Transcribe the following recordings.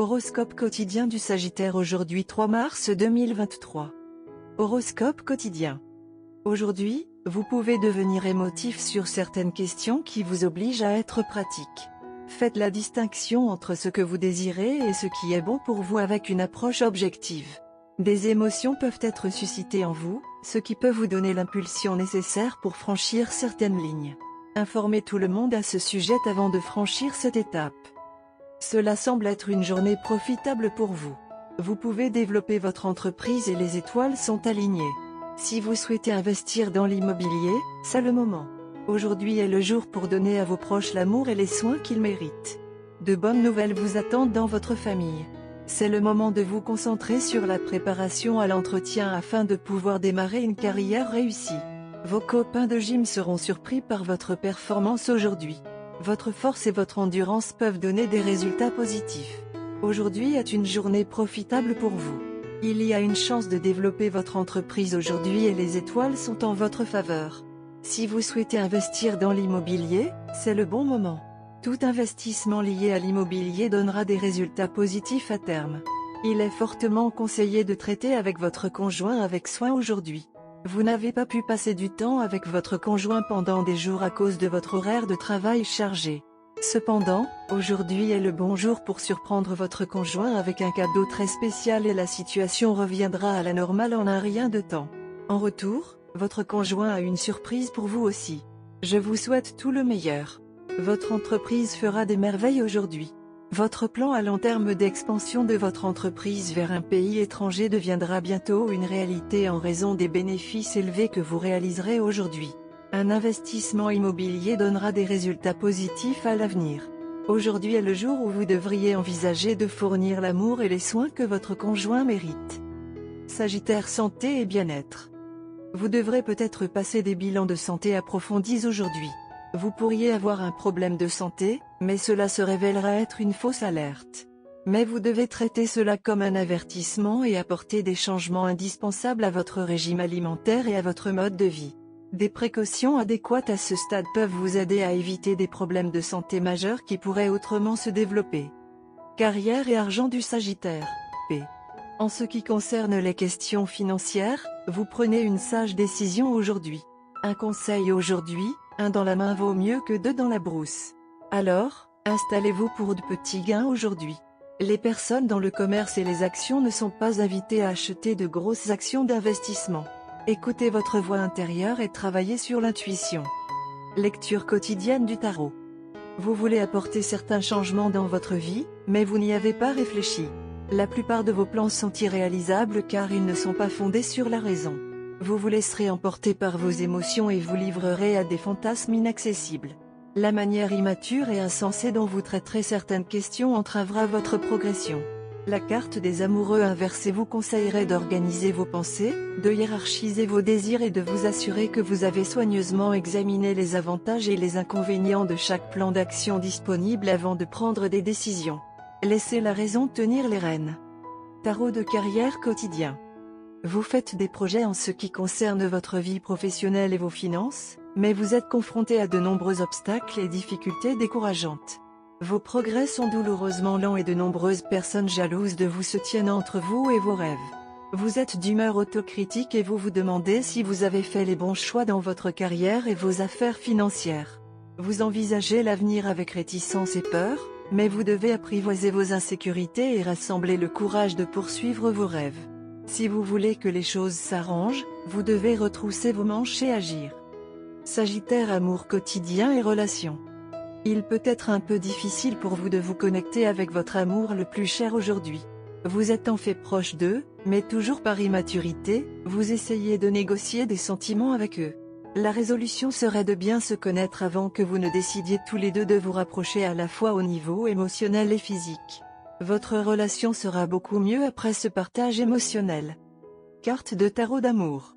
Horoscope quotidien du Sagittaire aujourd'hui 3 mars 2023. Horoscope quotidien. Aujourd'hui, vous pouvez devenir émotif sur certaines questions qui vous obligent à être pratique. Faites la distinction entre ce que vous désirez et ce qui est bon pour vous avec une approche objective. Des émotions peuvent être suscitées en vous, ce qui peut vous donner l'impulsion nécessaire pour franchir certaines lignes. Informez tout le monde à ce sujet avant de franchir cette étape. Cela semble être une journée profitable pour vous. Vous pouvez développer votre entreprise et les étoiles sont alignées. Si vous souhaitez investir dans l'immobilier, c'est le moment. Aujourd'hui est le jour pour donner à vos proches l'amour et les soins qu'ils méritent. De bonnes nouvelles vous attendent dans votre famille. C'est le moment de vous concentrer sur la préparation à l'entretien afin de pouvoir démarrer une carrière réussie. Vos copains de gym seront surpris par votre performance aujourd'hui. Votre force et votre endurance peuvent donner des résultats positifs. Aujourd'hui est une journée profitable pour vous. Il y a une chance de développer votre entreprise aujourd'hui et les étoiles sont en votre faveur. Si vous souhaitez investir dans l'immobilier, c'est le bon moment. Tout investissement lié à l'immobilier donnera des résultats positifs à terme. Il est fortement conseillé de traiter avec votre conjoint avec soin aujourd'hui. Vous n'avez pas pu passer du temps avec votre conjoint pendant des jours à cause de votre horaire de travail chargé. Cependant, aujourd'hui est le bon jour pour surprendre votre conjoint avec un cadeau très spécial et la situation reviendra à la normale en un rien de temps. En retour, votre conjoint a une surprise pour vous aussi. Je vous souhaite tout le meilleur. Votre entreprise fera des merveilles aujourd'hui. Votre plan à long terme d'expansion de votre entreprise vers un pays étranger deviendra bientôt une réalité en raison des bénéfices élevés que vous réaliserez aujourd'hui. Un investissement immobilier donnera des résultats positifs à l'avenir. Aujourd'hui est le jour où vous devriez envisager de fournir l'amour et les soins que votre conjoint mérite. Sagittaire santé et bien-être. Vous devrez peut-être passer des bilans de santé approfondis aujourd'hui. Vous pourriez avoir un problème de santé, mais cela se révélera être une fausse alerte. Mais vous devez traiter cela comme un avertissement et apporter des changements indispensables à votre régime alimentaire et à votre mode de vie. Des précautions adéquates à ce stade peuvent vous aider à éviter des problèmes de santé majeurs qui pourraient autrement se développer. Carrière et argent du Sagittaire. P. En ce qui concerne les questions financières, vous prenez une sage décision aujourd'hui. Un conseil aujourd'hui, 1 dans la main vaut mieux que 2 dans la brousse. Alors, installez-vous pour de petits gains aujourd'hui. Les personnes dans le commerce et les actions ne sont pas invitées à acheter de grosses actions d'investissement. Écoutez votre voix intérieure et travaillez sur l'intuition. Lecture quotidienne du tarot. Vous voulez apporter certains changements dans votre vie, mais vous n'y avez pas réfléchi. La plupart de vos plans sont irréalisables car ils ne sont pas fondés sur la raison. Vous vous laisserez emporter par vos émotions et vous livrerez à des fantasmes inaccessibles. La manière immature et insensée dont vous traiterez certaines questions entravera votre progression. La carte des amoureux inversée vous conseillerait d'organiser vos pensées, de hiérarchiser vos désirs et de vous assurer que vous avez soigneusement examiné les avantages et les inconvénients de chaque plan d'action disponible avant de prendre des décisions. Laissez la raison tenir les rênes. Tarot de carrière quotidien. Vous faites des projets en ce qui concerne votre vie professionnelle et vos finances, mais vous êtes confronté à de nombreux obstacles et difficultés décourageantes. Vos progrès sont douloureusement lents et de nombreuses personnes jalouses de vous se tiennent entre vous et vos rêves. Vous êtes d'humeur autocritique et vous vous demandez si vous avez fait les bons choix dans votre carrière et vos affaires financières. Vous envisagez l'avenir avec réticence et peur, mais vous devez apprivoiser vos insécurités et rassembler le courage de poursuivre vos rêves. Si vous voulez que les choses s'arrangent, vous devez retrousser vos manches et agir. Sagittaire amour quotidien et relations. Il peut être un peu difficile pour vous de vous connecter avec votre amour le plus cher aujourd'hui. Vous êtes en fait proche d'eux, mais toujours par immaturité, vous essayez de négocier des sentiments avec eux. La résolution serait de bien se connaître avant que vous ne décidiez tous les deux de vous rapprocher à la fois au niveau émotionnel et physique. Votre relation sera beaucoup mieux après ce partage émotionnel. Carte de tarot d'amour.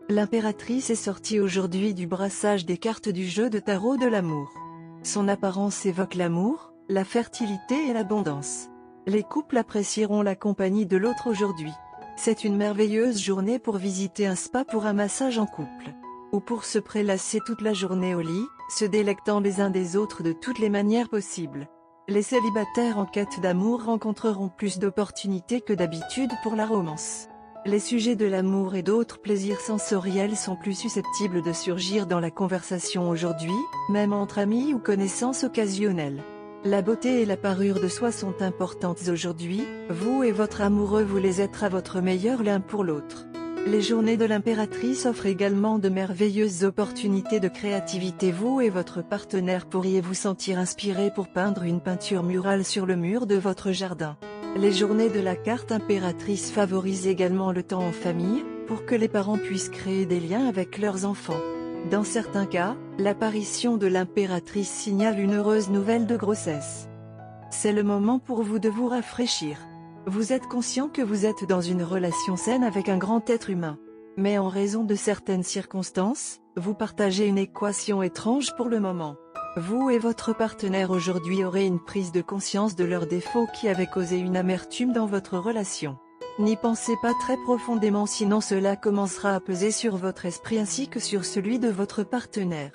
L'impératrice est sortie aujourd'hui du brassage des cartes du jeu de tarot de l'amour. Son apparence évoque l'amour, la fertilité et l'abondance. Les couples apprécieront la compagnie de l'autre aujourd'hui. C'est une merveilleuse journée pour visiter un spa pour un massage en couple. Ou pour se prélasser toute la journée au lit, se délectant les uns des autres de toutes les manières possibles. Les célibataires en quête d'amour rencontreront plus d'opportunités que d'habitude pour la romance. Les sujets de l'amour et d'autres plaisirs sensoriels sont plus susceptibles de surgir dans la conversation aujourd'hui, même entre amis ou connaissances occasionnelles. La beauté et la parure de soi sont importantes aujourd'hui, vous et votre amoureux voulez être à votre meilleur l'un pour l'autre. Les journées de l'impératrice offrent également de merveilleuses opportunités de créativité. Vous et votre partenaire pourriez vous sentir inspiré pour peindre une peinture murale sur le mur de votre jardin. Les journées de la carte impératrice favorisent également le temps en famille, pour que les parents puissent créer des liens avec leurs enfants. Dans certains cas, l'apparition de l'impératrice signale une heureuse nouvelle de grossesse. C'est le moment pour vous de vous rafraîchir. Vous êtes conscient que vous êtes dans une relation saine avec un grand être humain. Mais en raison de certaines circonstances, vous partagez une équation étrange pour le moment. Vous et votre partenaire aujourd'hui aurez une prise de conscience de leurs défauts qui avaient causé une amertume dans votre relation. N'y pensez pas très profondément, sinon cela commencera à peser sur votre esprit ainsi que sur celui de votre partenaire.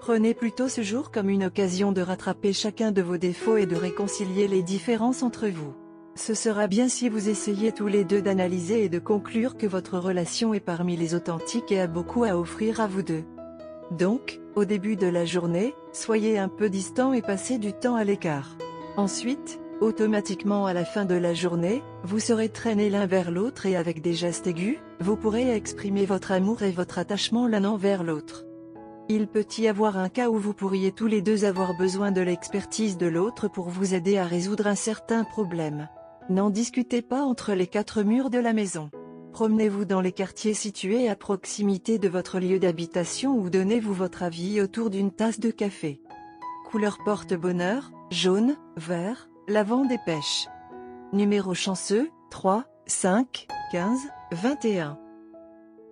Prenez plutôt ce jour comme une occasion de rattraper chacun de vos défauts et de réconcilier les différences entre vous. Ce sera bien si vous essayez tous les deux d'analyser et de conclure que votre relation est parmi les authentiques et a beaucoup à offrir à vous deux. Donc, au début de la journée, soyez un peu distant et passez du temps à l'écart. Ensuite, automatiquement à la fin de la journée, vous serez traînés l'un vers l'autre et avec des gestes aigus, vous pourrez exprimer votre amour et votre attachement l'un envers l'autre. Il peut y avoir un cas où vous pourriez tous les deux avoir besoin de l'expertise de l'autre pour vous aider à résoudre un certain problème. N'en discutez pas entre les quatre murs de la maison. Promenez-vous dans les quartiers situés à proximité de votre lieu d'habitation ou donnez-vous votre avis autour d'une tasse de café. Couleur porte-bonheur, jaune, vert, lavande et pêche. Numéro chanceux, 3, 5, 15, 21.